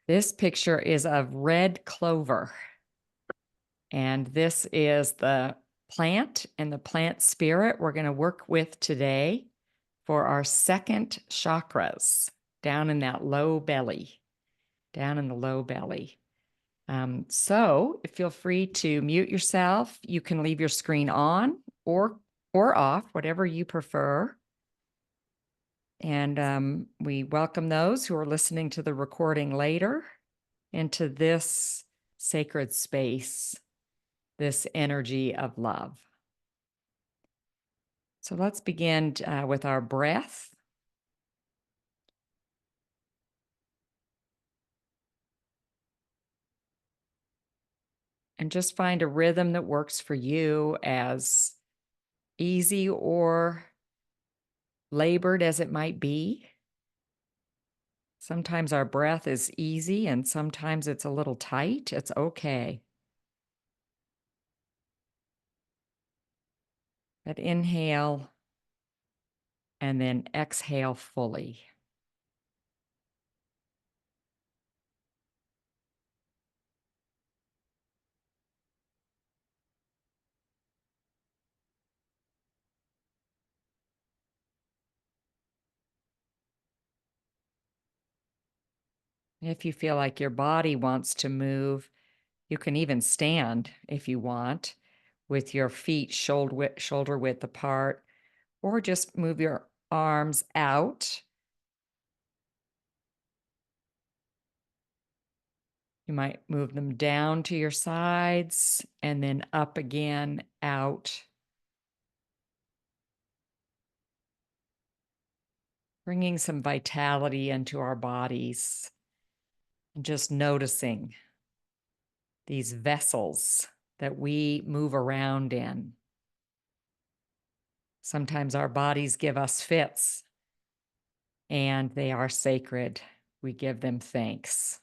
This picture is of red clover. And this is the plant and the plant spirit we're going to work with today for our second chakras down in that low belly, down in the low belly. So feel free to mute yourself. You can leave your screen on or off, whatever you prefer. And we welcome those who are listening to the recording later into this sacred space, this energy of love. So let's begin with our breath. And just find a rhythm that works for you, as easy or labored as it might be. Sometimes our breath is easy and sometimes it's a little tight. It's okay. But inhale and then exhale fully. If you feel like your body wants to move, you can even stand if you want, with your feet shoulder width apart, or just move your arms out. You might move them down to your sides and then up again, out. Bringing some vitality into our bodies and just noticing these vessels that we move around in. Sometimes our bodies give us fits and they are sacred. We give them thanks.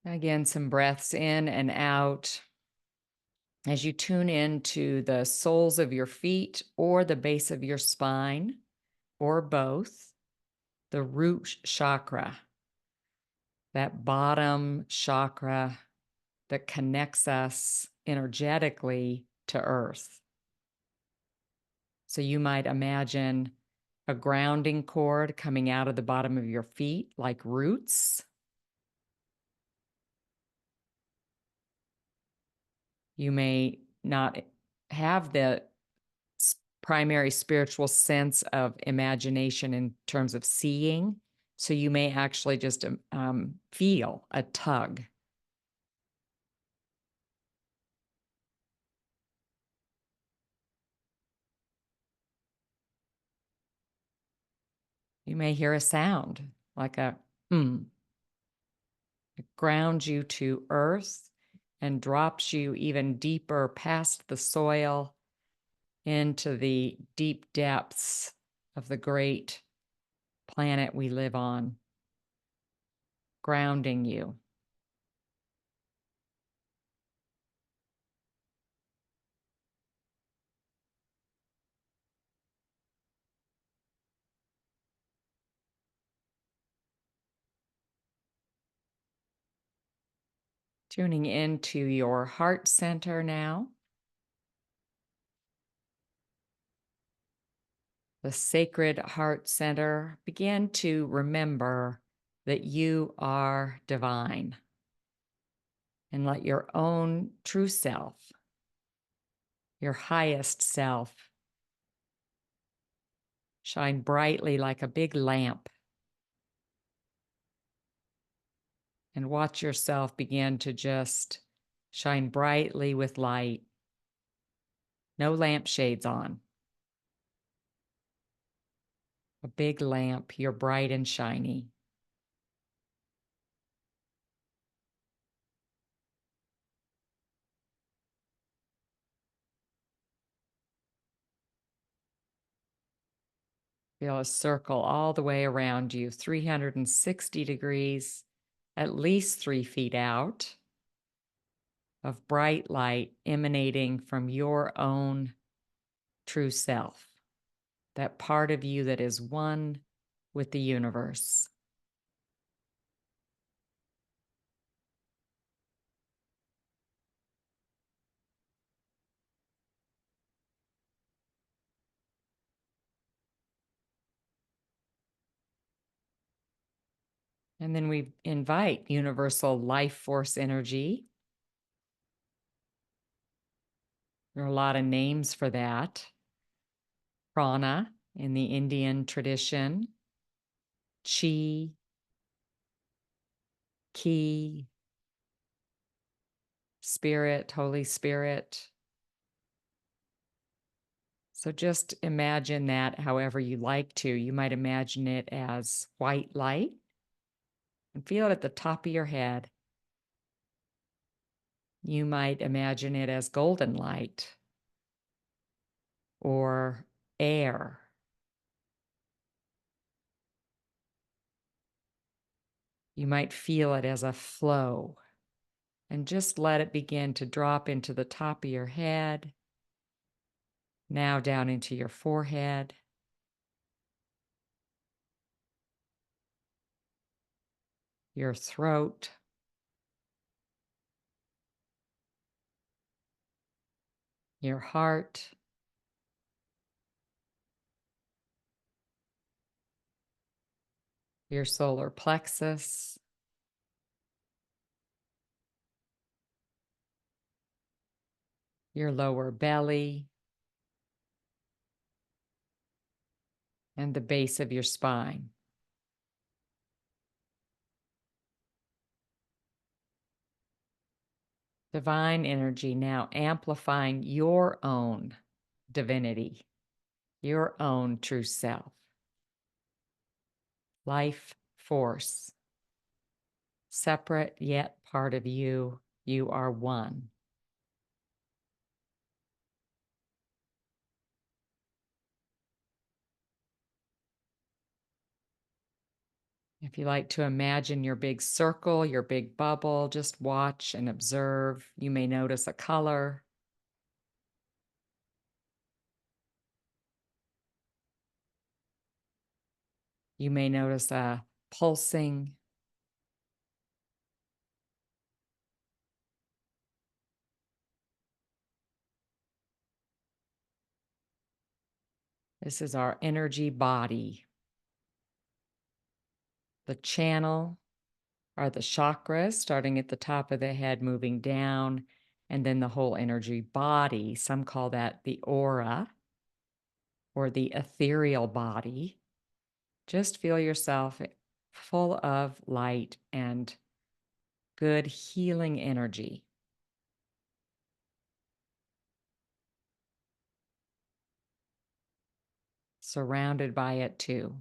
Again, some breaths in and out as you tune into the soles of your feet or the base of your spine, or both, the root chakra, that bottom chakra that connects us energetically to earth. So you might imagine a grounding cord coming out of the bottom of your feet like roots. You may not have the primary spiritual sense of imagination in terms of seeing, so you may actually just feel a tug. You may hear a sound like a It grounds you to earth and drops you even deeper past the soil into the deep depths of the great planet we live on, grounding you. Tuning into your heart center now. The sacred heart center. Begin to remember that you are divine, and let your own true self, your highest self, shine brightly like a big lamp. And watch yourself begin to just shine brightly with light. No lampshades on. A big lamp, you're bright and shiny. Feel a circle all the way around you, 360 degrees, at least 3 feet out of bright light emanating from your own true self, that part of you that is one with the universe. And then we invite universal life force energy. There are a lot of names for that. Prana in the Indian tradition, chi, ki, spirit, Holy Spirit. So just imagine that however you like to. You might imagine it as white light and feel it at the top of your head. You might imagine it as golden light or air. You might feel it as a flow, and just let it begin to drop into the top of your head, now down into your forehead, your throat, your heart, your solar plexus, your lower belly, and the base of your spine. Divine energy now amplifying your own divinity, your own true self. Life force, separate yet part of you, you are one. If you like to imagine your big circle, your big bubble, just watch and observe. You may notice a color. You may notice a pulsing. This is our energy body. The channel are the chakras, starting at the top of the head, moving down, and then the whole energy body. Some call that the aura or the ethereal body. Just feel yourself full of light and good healing energy. Surrounded by it too.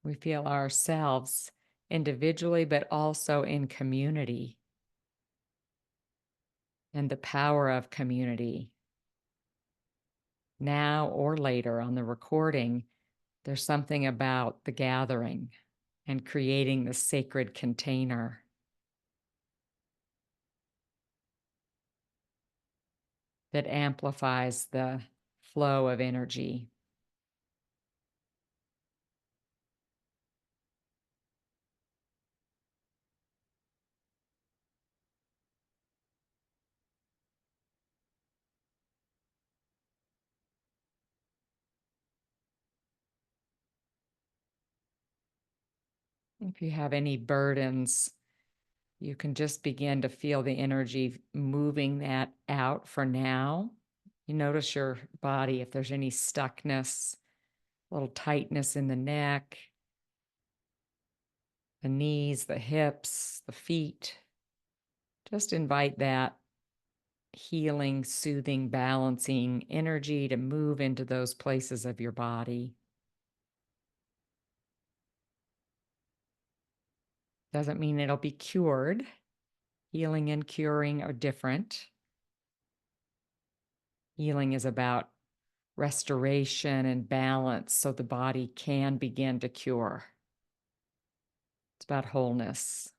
We feel ourselves individually, but also in community, and the power of community. Now or later on the recording, there's something about the gathering and creating the sacred container. That amplifies the flow of energy. If you have any burdens, you can just begin to feel the energy moving that out for now. You notice your body, if there's any stuckness, a little tightness in the neck, the knees, the hips, the feet. Just invite that healing, soothing, balancing energy to move into those places of your body. Doesn't mean it'll be cured. Healing and curing are different. Healing is about restoration and balance so the body can begin to cure. It's about wholeness.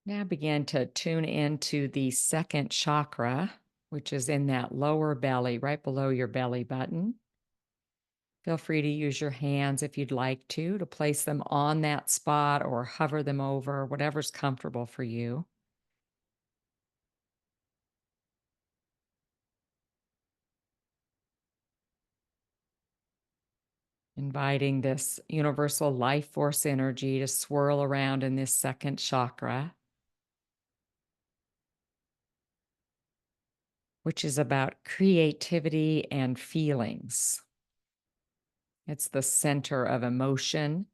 Now begin to tune into the second chakra, which is in that lower belly, right below your belly button. Feel free to use your hands if you'd like to place them on that spot or hover them over, whatever's comfortable for you. Inviting this universal life force energy to swirl around in this second chakra, which is about creativity and feelings. It's the center of emotion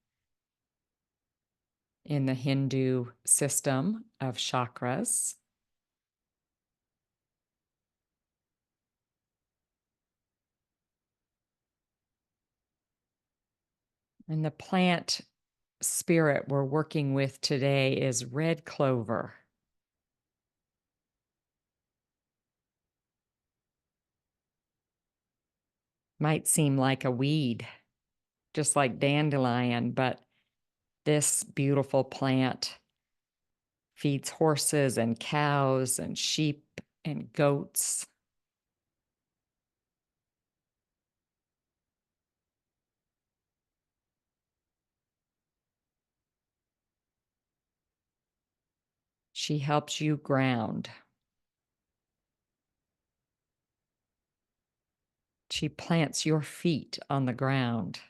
in the Hindu system of chakras. And the plant spirit we're working with today is red clover. Might seem like a weed, just like dandelion, but this beautiful plant feeds horses and cows and sheep and goats. She helps you ground. She plants your feet on the ground.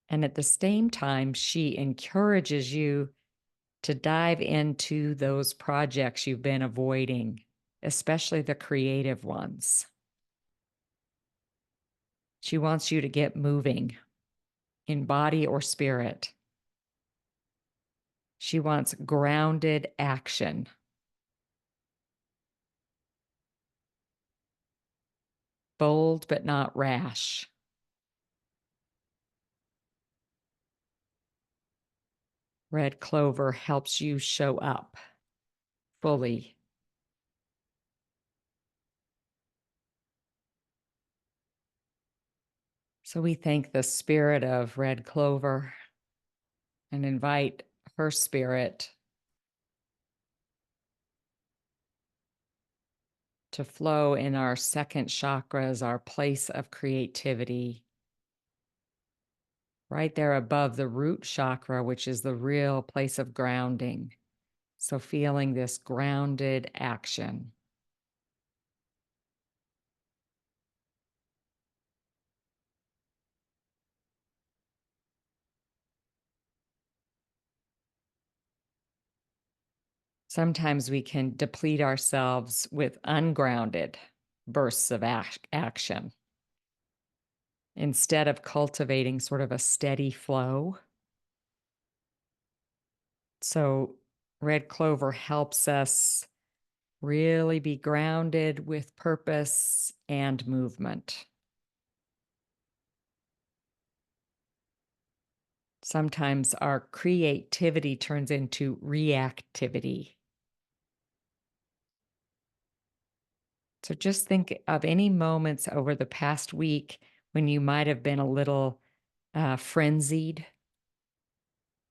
And at the same time, she encourages you to dive into those projects you've been avoiding, especially the creative ones. She wants you to get moving in body or spirit. She wants grounded action. Bold but not rash. Red clover helps you show up fully. So we thank the spirit of red clover and invite her spirit to flow in our second chakras, our place of creativity, right there above the root chakra, which is the real place of grounding. So feeling this grounded action. Sometimes we can deplete ourselves with ungrounded bursts of action instead of cultivating sort of a steady flow. So red clover helps us really be grounded with purpose and movement. Sometimes our creativity turns into reactivity. So just think of any moments over the past week when you might have been a little frenzied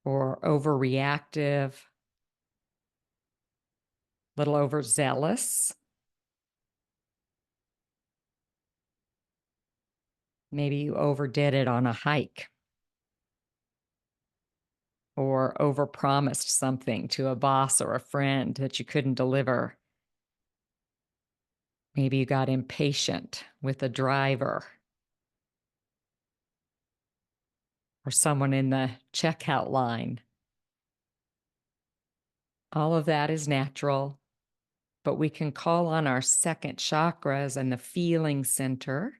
or overreactive, a little overzealous. Maybe you overdid it on a hike or overpromised something to a boss or a friend that you couldn't deliver. Maybe you got impatient with a driver. or someone in the checkout line. All of that is natural, but we can call on our second chakras and the feeling center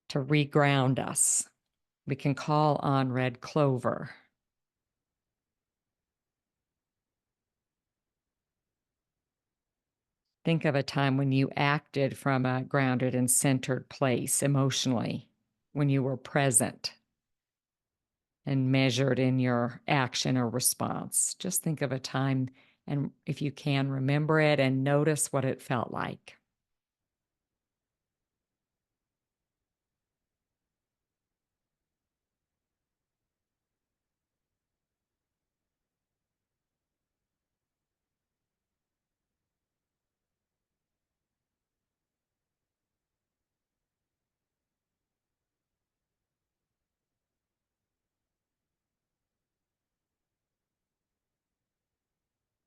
to reground us. We can call on red clover. Think of a time when you acted from a grounded and centered place emotionally, when you were present and measured in your action or response. Just think of a time, and if you can, remember it and notice what it felt like.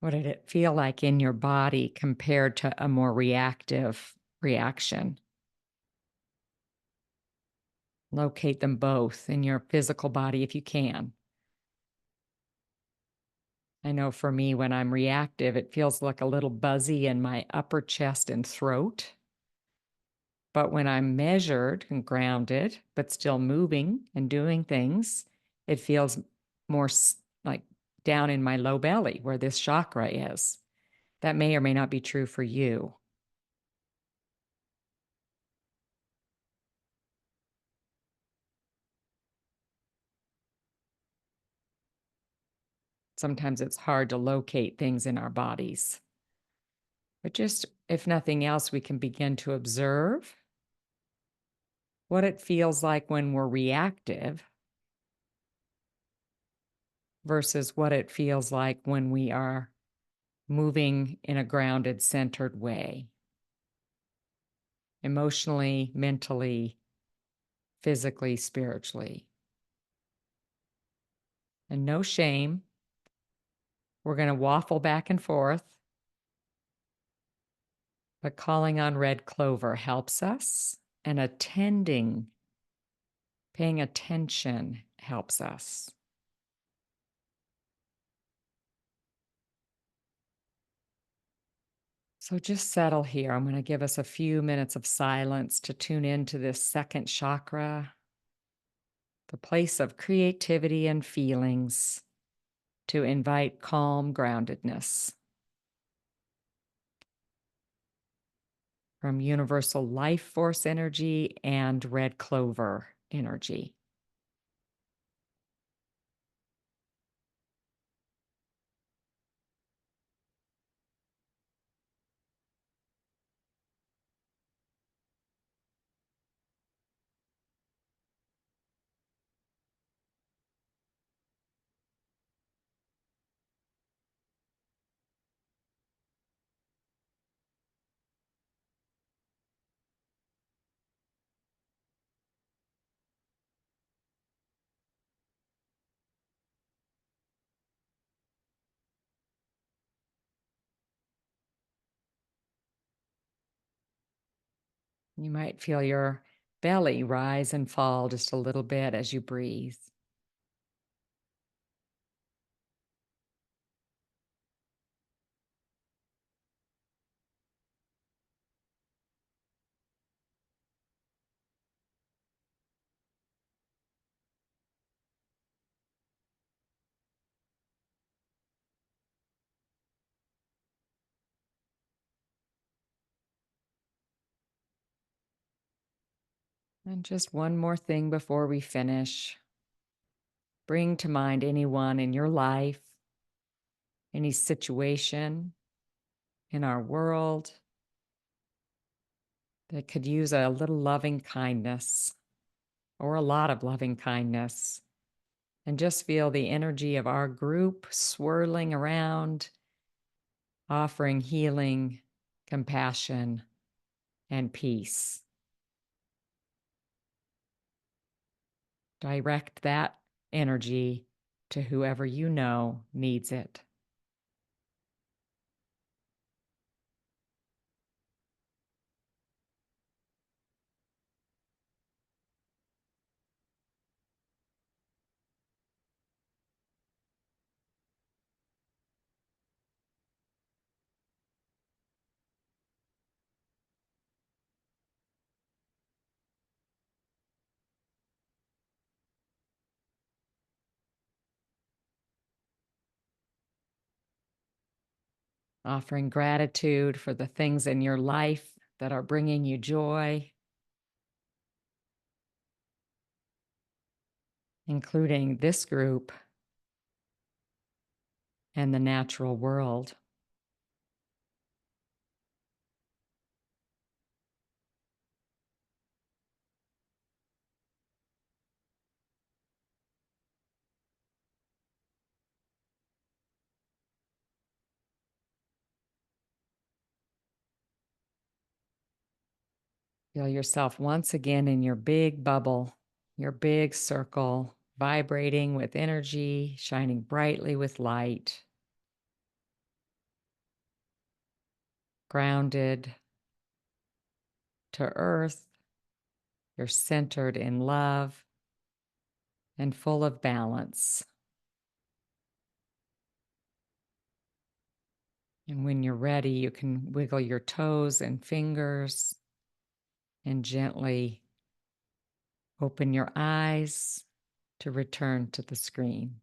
What did it feel like in your body compared to a more reactive reaction? Locate them both in your physical body if you can. I know for me, when I'm reactive, it feels like a little buzzy in my upper chest and throat. But when I'm measured and grounded, but still moving and doing things, it feels more like down in my low belly where this chakra is. That may or may not be true for you. Sometimes it's hard to locate things in our bodies. But just, if nothing else, we can begin to observe what it feels like when we're reactive versus what it feels like when we are moving in a grounded, centered way, emotionally, mentally, physically, spiritually. And no shame. We're going to waffle back and forth, but calling on red clover helps us, and attending, paying attention helps us. So just settle here. I'm going to give us a few minutes of silence to tune into this second chakra, the place of creativity and feelings, to invite calm groundedness from universal life force energy and red clover energy. You might feel your belly rise and fall just a little bit as you breathe. And just one more thing before we finish. Bring to mind anyone in your life, any situation in our world that could use a little loving kindness or a lot of loving kindness. And just feel the energy of our group swirling around, offering healing, compassion, and peace. Direct that energy to whoever you know needs it. offering gratitude for the things in your life that are bringing you joy, including this group and the natural world. Feel yourself once again in your big bubble, your big circle, vibrating with energy, shining brightly with light, grounded to earth. You're centered in love and full of balance. And when you're ready, you can wiggle your toes and fingers and gently open your eyes to return to the screen.